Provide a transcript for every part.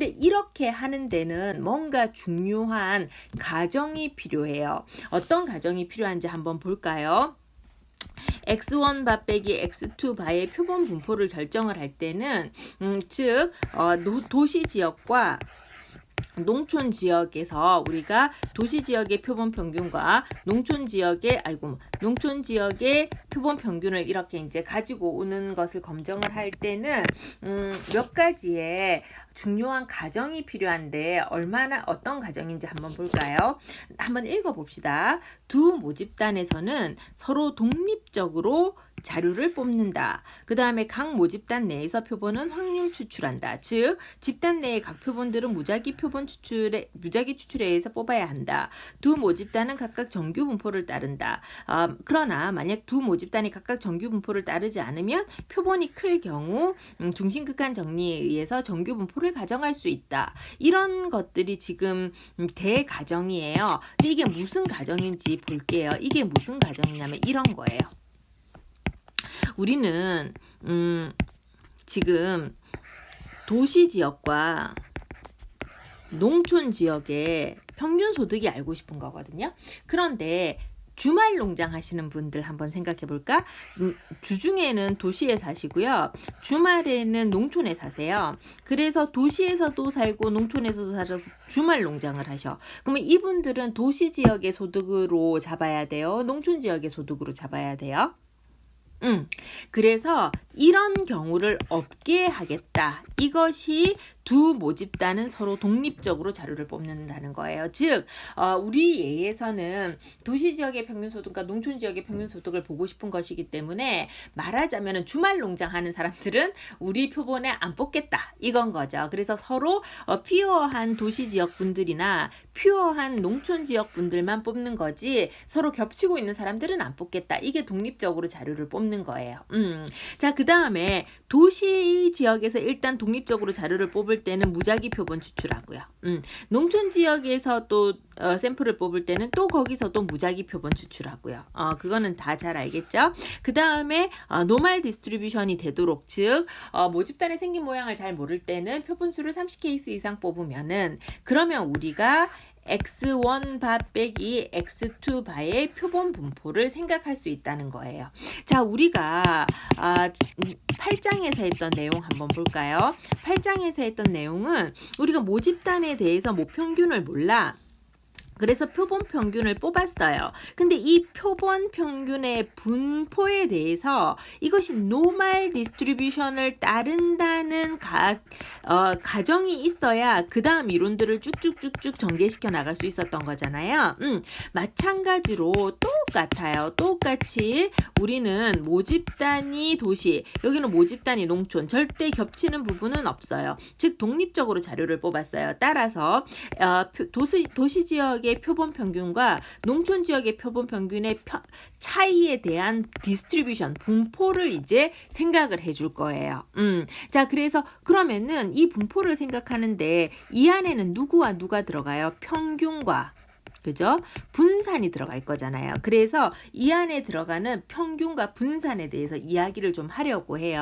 근데 이렇게 하는 데는 뭔가 중요한 가정이 필요해요. 어떤 가정이 필요한지 한번 볼까요? x1 바 빼기 x2 바의 표본 분포를 결정을 할 때는 즉 도시 지역과 농촌 지역에서 우리가 도시 지역의 표본 평균과 농촌 지역의 표본 평균을 이렇게 이제 가지고 오는 것을 검증을 할 때는 몇 가지의 중요한 가정이 필요한데 어떤 가정인지 한번 볼까요? 한번 읽어봅시다. 두 모집단에서는 서로 독립적으로 자료를 뽑는다. 그 다음에 각 모집단 내에서 표본은 확률 추출한다. 즉 집단 내의 각 표본들은 무작위 추출에 의해서 뽑아야 한다. 두 모집단은 각각 정규 분포를 따른다. 그러나 만약 두 모집단이 각각 정규 분포를 따르지 않으면 표본이 클 경우 중심극한 정리에 의해서 정규 분포를 가정할 수 있다. 이런 것들이 지금 대가정이에요. 근데 이게 무슨 가정인지 볼게요. 이게 무슨 가정이냐면 이런 거예요. 우리는 지금 도시 지역과 농촌 지역의 평균 소득이 알고 싶은 거거든요. 그런데 주말 농장 하시는 분들 한번 생각해 볼까? 주중에는 도시에 사시고요. 주말에는 농촌에 사세요. 그래서 도시에서도 살고 농촌에서도 살아서 주말 농장을 하셔. 그러면 이분들은 도시 지역의 소득으로 잡아야 돼요? 농촌 지역의 소득으로 잡아야 돼요? 그래서 이런 경우를 없게 하겠다. 이것이 두 모집단은 서로 독립적으로 자료를 뽑는다는 거예요. 즉 우리 예에서는 도시 지역의 평균 소득과 농촌 지역의 평균 소득을 보고 싶은 것이기 때문에 말하자면 주말 농장하는 사람들은 우리 표본에 안 뽑겠다. 이건 거죠. 그래서 서로 퓨어한 도시 지역 분들이나 퓨어한 농촌 지역 분들만 뽑는 거지 서로 겹치고 있는 사람들은 안 뽑겠다. 이게 독립적으로 자료를 뽑는 거예요. 자, 그 다음에 도시 지역에서 일단 독립적으로 자료를 뽑을 때는 무작위 표본 추출하고요. 농촌 지역에서 또 샘플을 뽑을 때는 또 거기서 또 무작위 표본 추출하고요. 그거는 다 잘 알겠죠? 그 다음에 노멀 디스트리뷰션이 되도록 즉 모집단의 생긴 모양을 잘 모를 때는 표본수를 30케이스 이상 뽑으면은 그러면 우리가 x1 바 빼기 x2 바의 표본 분포를 생각할 수 있다는 거예요. 자, 우리가 8장에서 했던 내용 한번 볼까요? 8장에서 했던 내용은 우리가 모집단에 대해서 모평균을 몰라. 그래서 표본 평균을 뽑았어요. 근데 이 표본 평균의 분포에 대해서 이것이 노멀 디스트리뷰션을 따른다는 가정이 있어야 그 다음 이론들을 쭉쭉쭉쭉 전개시켜 나갈 수 있었던 거잖아요. 마찬가지로 똑같아요. 똑같이 우리는 모집단이 도시, 여기는 모집단이 농촌, 절대 겹치는 부분은 없어요. 즉 독립적으로 자료를 뽑았어요. 따라서 도시 지역의 표본 평균과 농촌 지역의 표본 평균의 차이에 대한 디스트리뷰션, 분포를 이제 생각을 해줄 거예요. 자, 그래서 그러면은 이 분포를 생각하는데 이 안에는 누구와 누가 들어가요? 평균과 그죠? 분산이 들어갈 거잖아요. 그래서 이 안에 들어가는 평균과 분산에 대해서 이야기를 좀 하려고 해요.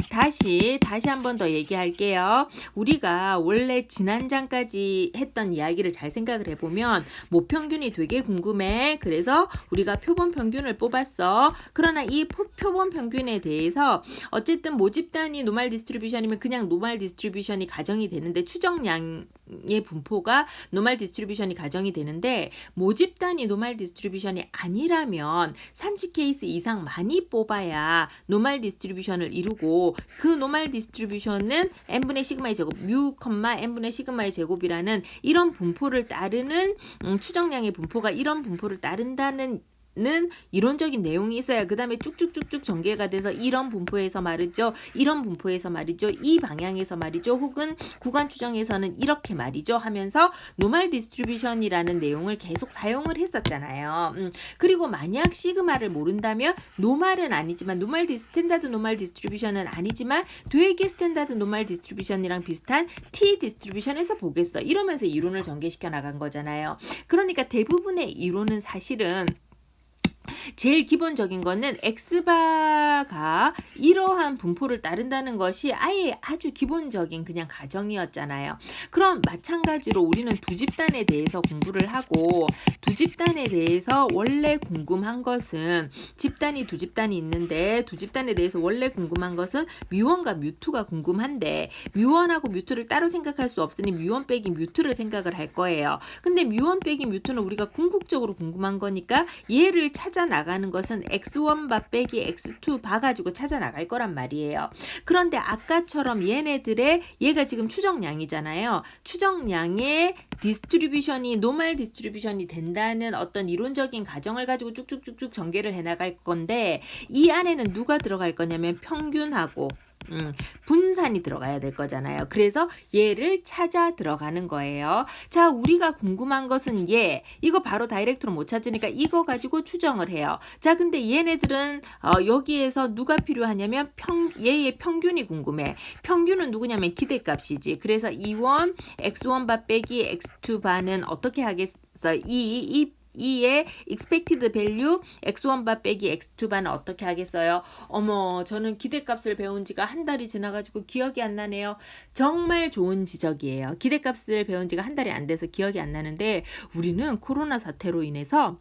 다시 한 번 더 얘기할게요. 우리가 원래 지난 장까지 했던 이야기를 잘 생각을 해보면 모평균이 되게 궁금해. 그래서 우리가 표본 평균을 뽑았어. 그러나 이 표본 평균에 대해서 어쨌든 모집단이 노멀 디스트리뷰션이면 그냥 노멀 디스트리뷰션이 가정이 되는데 추정량의 분포가 노멀 디스트리뷰션이 가정이 되는데 모집단이 노멀 디스트리뷰션이 아니라면 30케이스 이상 많이 뽑아야 노멀 디스트리뷰션을 이루고 그 노멀 디스트리뷰션은 n분의 시그마의 제곱 뮤, n분의 시그마의 제곱이라는 이런 분포를 따르는 추정량의 분포가 이런 분포를 따른다는 이론적인 내용이 있어야 그 다음에 쭉쭉쭉쭉 전개가 돼서 이런 분포에서 말이죠. 이런 분포에서 말이죠. 이 방향에서 말이죠. 혹은 구간 추정에서는 이렇게 말이죠. 하면서 노멀 디스트리뷰션이라는 내용을 계속 사용을 했었잖아요. 그리고 만약 시그마를 모른다면 노멀은 아니지만 스탠다드 노멀 디스트리뷰션은 아니지만 되게 스탠다드 노멀 디스트리뷰션이랑 비슷한 T 디스트리뷰션에서 보겠어. 이러면서 이론을 전개시켜 나간 거잖아요. 그러니까 대부분의 이론은 사실은 제일 기본적인 거는 x바가 이러한 분포를 따른다는 것이 아예 아주 기본적인 그냥 가정이었잖아요. 그럼 마찬가지로 우리는 두 집단에 대해서 공부를 하고 두 집단에 대해서 원래 궁금한 것은 집단이 두 집단이 있는데 두 집단에 대해서 원래 궁금한 것은 뮤1과 뮤2가 궁금한데 뮤1하고 뮤2를 따로 생각할 수 없으니 뮤1 빼기 뮤2를 생각을 할 거예요. 근데 뮤1 빼기 뮤2는 우리가 궁극적으로 궁금한 거니까 얘를 찾아 나가는 것은 x1바 빼기 x2바 가지고 찾아 나갈 거란 말이에요. 그런데 아까처럼 얘네들의 얘가 지금 추정량이잖아요. 추정량의 디스트리뷰션이 노멀 디스트리뷰션이 된다는 어떤 이론적인 가정을 가지고 쭉쭉쭉쭉 전개를 해 나갈 건데 이 안에는 누가 들어갈 거냐면 평균하고 분산이 들어가야 될 거잖아요. 그래서 얘를 찾아 들어가는 거예요. 자, 우리가 궁금한 것은 얘. 이거 바로 다이렉트로 못 찾으니까 이거 가지고 추정을 해요. 자, 근데 얘네들은 여기에서 누가 필요하냐면 얘의 평균이 궁금해. 평균은 누구냐면 기대값이지. 그래서 E1, X1바 빼기 X2바는 어떻게 하겠어? 이의 expected value x1바 빼기 x2바는 어떻게 하겠어요? 어머, 저는 기대값을 배운 지가 한 달이 지나가지고 기억이 안 나네요. 정말 좋은 지적이에요. 기대값을 배운 지가 한 달이 안 돼서 기억이 안 나는데 우리는 코로나 사태로 인해서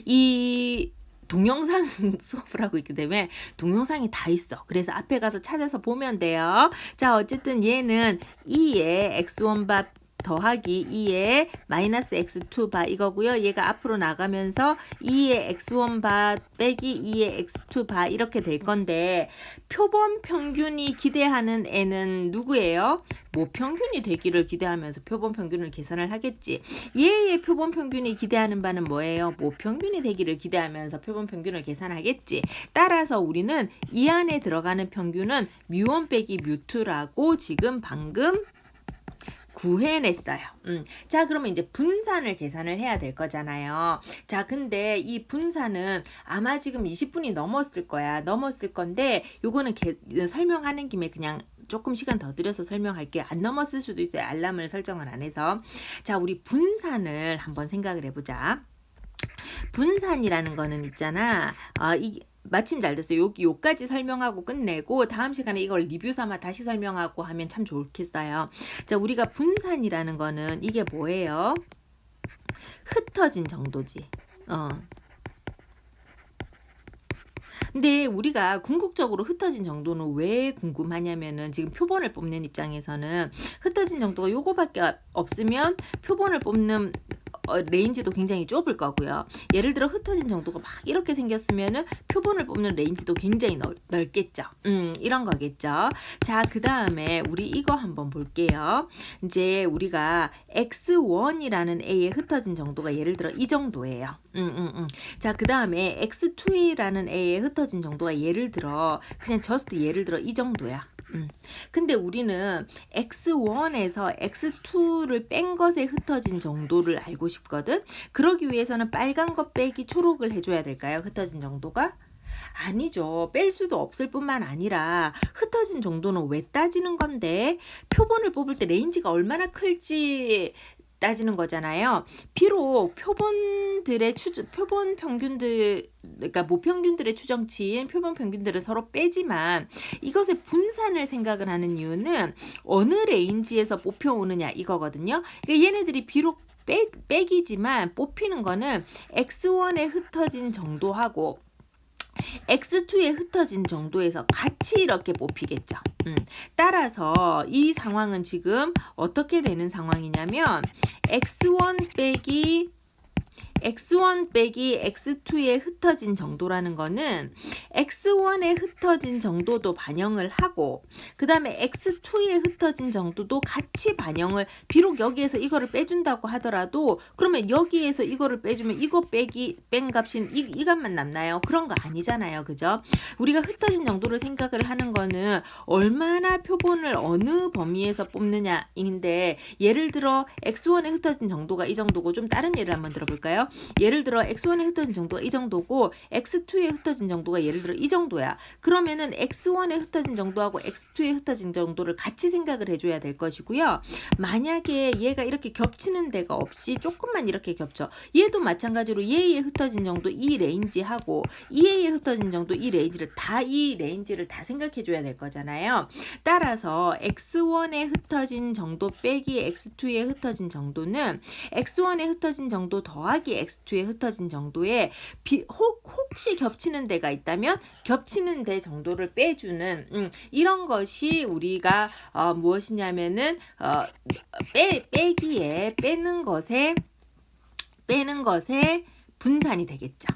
이 동영상 수업을 하고 있기 때문에 동영상이 다 있어. 그래서 앞에 가서 찾아서 보면 돼요. 자, 어쨌든 얘는 2의 x1바 더하기 2의 마이너스 x2바 이거고요. 얘가 앞으로 나가면서 2의 x1바 빼기 2의 x2바 이렇게 될 건데 표본 평균이 기대하는 애는 누구예요? 모평균이 되기를 기대하면서 표본 평균을 계산을 하겠지. 얘의 표본 평균이 기대하는 바는 뭐예요? 모평균이 되기를 기대하면서 표본 평균을 계산하겠지. 따라서 우리는 이 안에 들어가는 평균은 뮤1 빼기 뮤2라고 지금 방금 구해냈어요. 자, 그러면 이제 분산을 계산을 해야 될 거잖아요. 자, 근데 이 분산은 아마 지금 20분이 넘었을 거야. 넘었을 건데 요거는 설명하는 김에 그냥 조금 시간 더 들여서 설명할게요. 안 넘었을 수도 있어요. 알람을 설정을 안 해서. 자, 우리 분산을 한번 생각을 해보자. 분산이라는 거는 있잖아. 마침 잘 됐어요. 요까지 설명하고 끝내고 다음 시간에 이걸 리뷰 삼아 다시 설명하고 하면 참 좋겠어요. 자, 우리가 분산이라는 거는 이게 뭐예요? 흩어진 정도지. 근데 우리가 궁극적으로 흩어진 정도는 왜 궁금하냐면은 지금 표본을 뽑는 입장에서는 흩어진 정도가 요거밖에 없으면 표본을 뽑는 레인지도 굉장히 좁을 거고요. 예를 들어 흩어진 정도가 막 이렇게 생겼으면은 표본을 뽑는 레인지도 굉장히 넓겠죠. 이런 거겠죠. 자, 그 다음에 우리 이거 한번 볼게요. 이제 우리가 x1이라는 A의 흩어진 정도가 예를 들어 이 정도예요. 자, 그 다음에 x2라는 A의 흩어진 정도가 예를 들어 그냥 예를 들어 이 정도야. 근데 우리는 x1에서 x2를 뺀 것에 흩어진 정도를 알고 싶거든. 그러기 위해서는 빨간 것 빼기 초록을 해줘야 될까요? 흩어진 정도가? 아니죠. 뺄 수도 없을 뿐만 아니라 흩어진 정도는 왜 따지는 건데 표본을 뽑을 때 레인지가 얼마나 클지 따지는 거잖아요. 비록 표본 평균들, 그러니까 모평균들의 추정치인 표본 평균들을 서로 빼지만 이것의 분산을 생각을 하는 이유는 어느 레인지에서 뽑혀오느냐 이거거든요. 그러니까 얘네들이 비록 빼기지만 뽑히는 거는 x1에 흩어진 정도하고 x2에 흩어진 정도에서 같이 이렇게 뽑히겠죠. 따라서 이 상황은 지금 어떻게 되는 상황이냐면 x1 빼기 x2에 흩어진 정도라는 거는 x1에 흩어진 정도도 반영을 하고 그 다음에 x2에 흩어진 정도도 같이 반영을 비록 여기에서 이거를 빼준다고 하더라도 그러면 여기에서 이거를 빼주면 이거 뺀 값인 이 값만 남나요? 그런 거 아니잖아요. 그죠? 우리가 흩어진 정도를 생각을 하는 거는 얼마나 표본을 어느 범위에서 뽑느냐인데 예를 들어 x1에 흩어진 정도가 이 정도고 좀 다른 예를 한번 들어볼까요? 예를 들어 x1에 흩어진 정도가 이 정도고 x2에 흩어진 정도가 예를 들어 이 정도야. 그러면은 x1에 흩어진 정도하고 x2에 흩어진 정도를 같이 생각을 해줘야 될 것이고요. 만약에 얘가 이렇게 겹치는 데가 없이 조금만 이렇게 겹쳐. 얘도 마찬가지로 얘에 흩어진 정도 이 레인지하고 얘에 흩어진 정도 이 레인지를 다 생각해 줘야 될 거잖아요. 따라서 x1에 흩어진 정도 빼기 x2에 흩어진 정도는 x1에 흩어진 정도 더하기 x2에 흩어진 정도에 혹시 겹치는 데가 있다면 겹치는 데 정도를 빼주는 이런 것이 우리가 무엇이냐면은 빼기에 빼는 것에 분산이 되겠죠.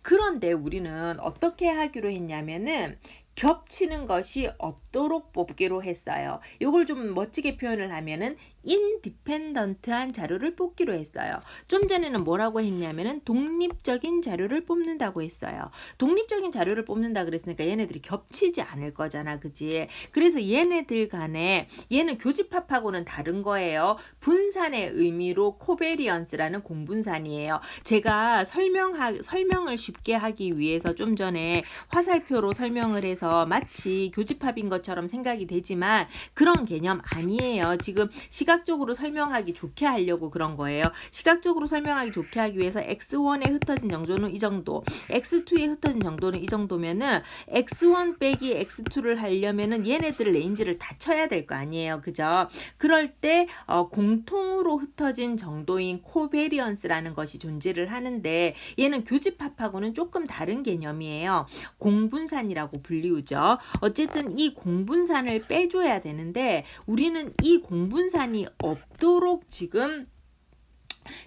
그런데 우리는 어떻게 하기로 했냐면은 겹치는 것이 없도록 뽑기로 했어요. 이걸 좀 멋지게 표현을 하면은 인디펜던트한 자료를 뽑기로 했어요. 좀 전에는 뭐라고 했냐면은 독립적인 자료를 뽑는다고 했어요. 독립적인 자료를 뽑는다 그랬으니까 얘네들이 겹치지 않을 거잖아, 그지? 그래서 얘네들 간에 얘는 교집합하고는 다른 거예요. 분산의 의미로 코베리언스라는 공분산이에요. 제가 설명을 쉽게 하기 위해서 좀 전에 화살표로 설명을 해서 마치 교집합인 것처럼 생각이 되지만 그런 개념 아니에요. 지금 시각적으로 설명하기 좋게 하려고 그런 거예요. 시각적으로 설명하기 좋게 하기 위해서 x1에 흩어진 정도는 이 정도, x2에 흩어진 정도는 이 정도면은 x1 빼기 x2를 하려면은 얘네들 레인지를 다 쳐야 될 거 아니에요. 그죠? 그럴 때 공통으로 흩어진 정도인 코베리언스라는 것이 존재를 하는데 얘는 교집합하고는 조금 다른 개념이에요. 공분산이라고 불리우죠. 어쨌든 이 공분산을 빼줘야 되는데 우리는 이 공분산이 없도록 지금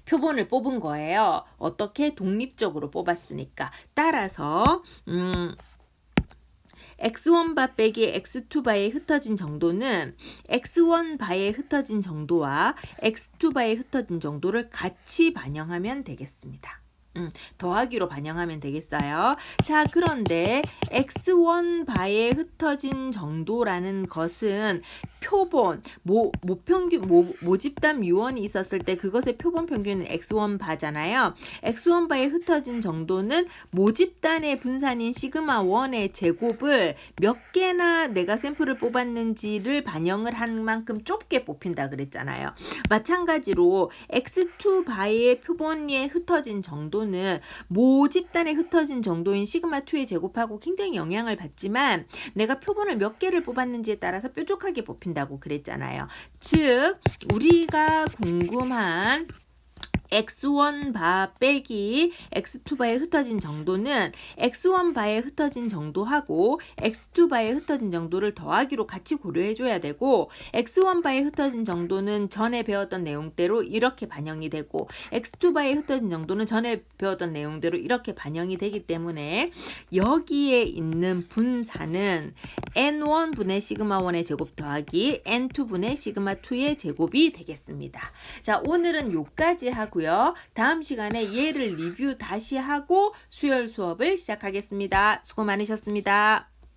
표본을 뽑은 거예요. 어떻게? 독립적으로 뽑았으니까. 따라서 x1바 빼기 x2바에 흩어진 정도는 x1바에 흩어진 정도와 x2바에 흩어진 정도를 같이 반영하면 되겠습니다. 더하기로 반영하면 되겠어요. 자, 그런데 x1바에 흩어진 정도라는 것은 표본, 모집담 유언이 있었을 때 그것의 표본 평균은 x1바잖아요. x1바에 흩어진 정도는 모집단의 분산인 시그마 1의 제곱을 몇 개나 내가 샘플을 뽑았는지를 반영을 한 만큼 좁게 뽑힌다 그랬잖아요. 마찬가지로 x2바의 표본에 흩어진 정도는 모집단에 흩어진 정도인 시그마 2의 제곱하고 굉장히 영향을 받지만 내가 표본을 몇 개를 뽑았는지에 따라서 뾰족하게 뽑힌다고 그랬잖아요. 즉 우리가 궁금한 x1바 빼기 x2바에 흩어진 정도는 x1바에 흩어진 정도하고 x2바에 흩어진 정도를 더하기로 같이 고려해줘야 되고 x1바에 흩어진 정도는 전에 배웠던 내용대로 이렇게 반영이 되고 x2바에 흩어진 정도는 전에 배웠던 내용대로 이렇게 반영이 되기 때문에 여기에 있는 분산은 n1분의 시그마 1의 제곱 더하기 n2분의 시그마 2의 제곱이 되겠습니다. 자, 오늘은 요까지 하고 다음 시간에 얘를 리뷰 다시 하고 수열 수업을 시작하겠습니다. 수고 많으셨습니다.